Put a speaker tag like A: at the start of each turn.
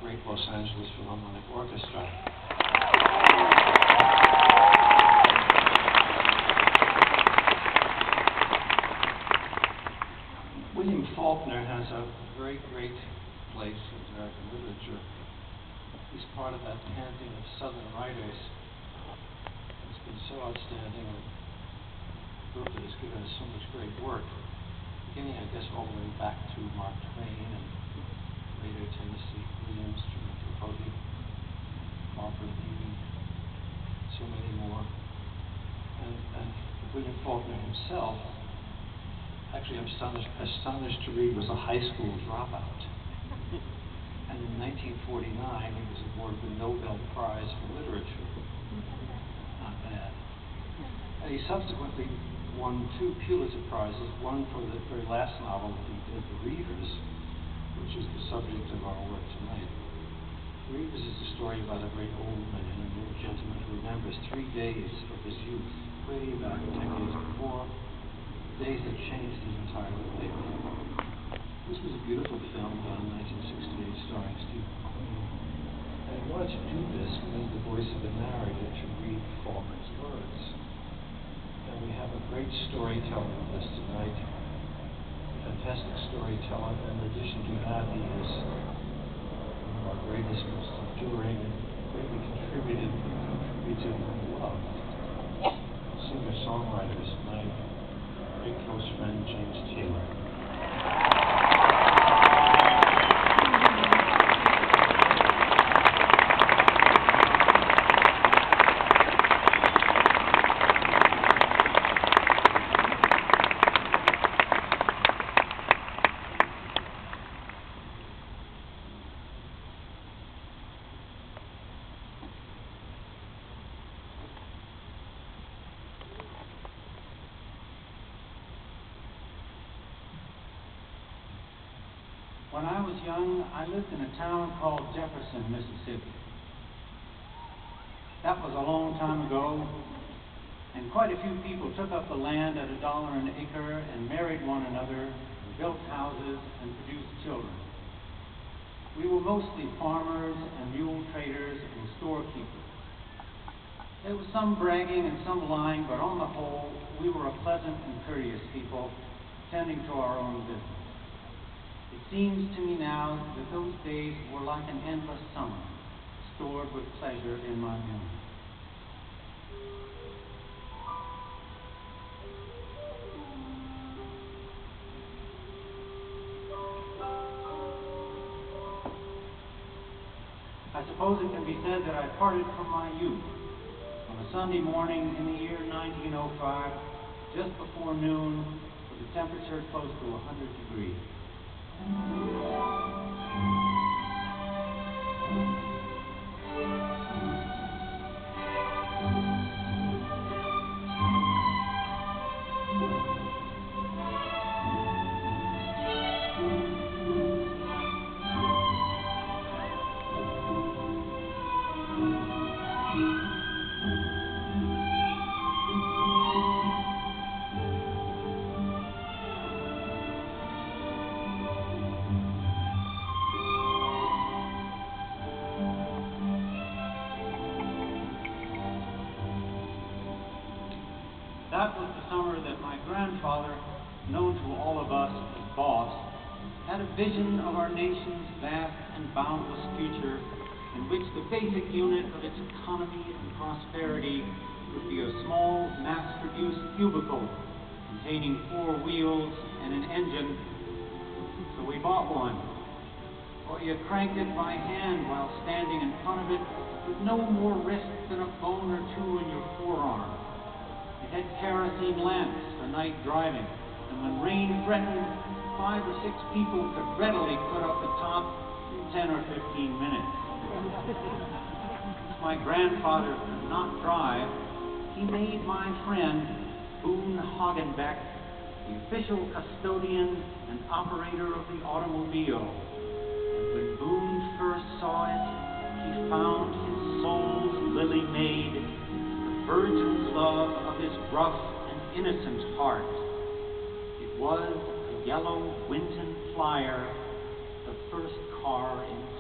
A: great Los Angeles Philharmonic Orchestra. William Faulkner has a very great place in American literature. He's part of that pantheon of Southern writers. It's been so outstanding, a group that has given us so much great work, beginning, I guess, all the way back to Mark Twain and later Tennessee Williams, Truman Capote, Harper Lee, so many more. And William Faulkner himself, actually, I'm astonished to read, was a high school dropout. And in 1949, he was awarded the Nobel Prize for Literature. Not bad. And he subsequently won 2 Pulitzer Prizes, one for the very last novel that he did, The Reivers, which is the subject of our work tonight. Reivers is a story about a great old man, an old gentleman who remembers 3 days of his youth, way back decades before, days that changed his entire life. This was a beautiful film done in 1968 starring Steve McQueen. And he wanted to do this with the voice of the narrator to read Faulkner's words. And we have a great storyteller with us tonight, a fantastic storyteller. And in addition to that, he is one of our greatest, most enduring, and greatly contributed and loved singer-songwriters tonight. Very close friend, James Taylor.
B: When I was young, I lived in a town called Jefferson, Mississippi. That was a long time ago, and quite a few people took up the land at $1 an acre and married one another, built houses, and produced children. We were mostly farmers and mule traders and storekeepers. There was some bragging and some lying, but on the whole, we were a pleasant and courteous people, tending to our own business. It seems to me now that those days were like an endless summer, stored with pleasure in my memory. I suppose it can be said that I parted from my youth on a Sunday morning in the year 1905, just before noon, with a temperature close to 100 degrees. That was the summer that my grandfather, known to all of us as Boss, had a vision of our nation's vast and boundless future in which the basic unit of its economy and prosperity would be a small, mass-produced cubicle containing 4 wheels and an engine. So we bought one. Or you cranked it by hand while standing in front of it with no more risk than a bone or 2 in your forearm. It had kerosene lamps for night driving, and when rain threatened, 5 or 6 people could readily put up the top in 10 or 15 minutes. Since my grandfather could not drive, he made my friend, Boone Hagenbeck, the official custodian and operator of the automobile. And when Boone first saw it, he found his soul's lily made, virgin love of his rough and innocent heart. It was a yellow Winton Flyer, the first car in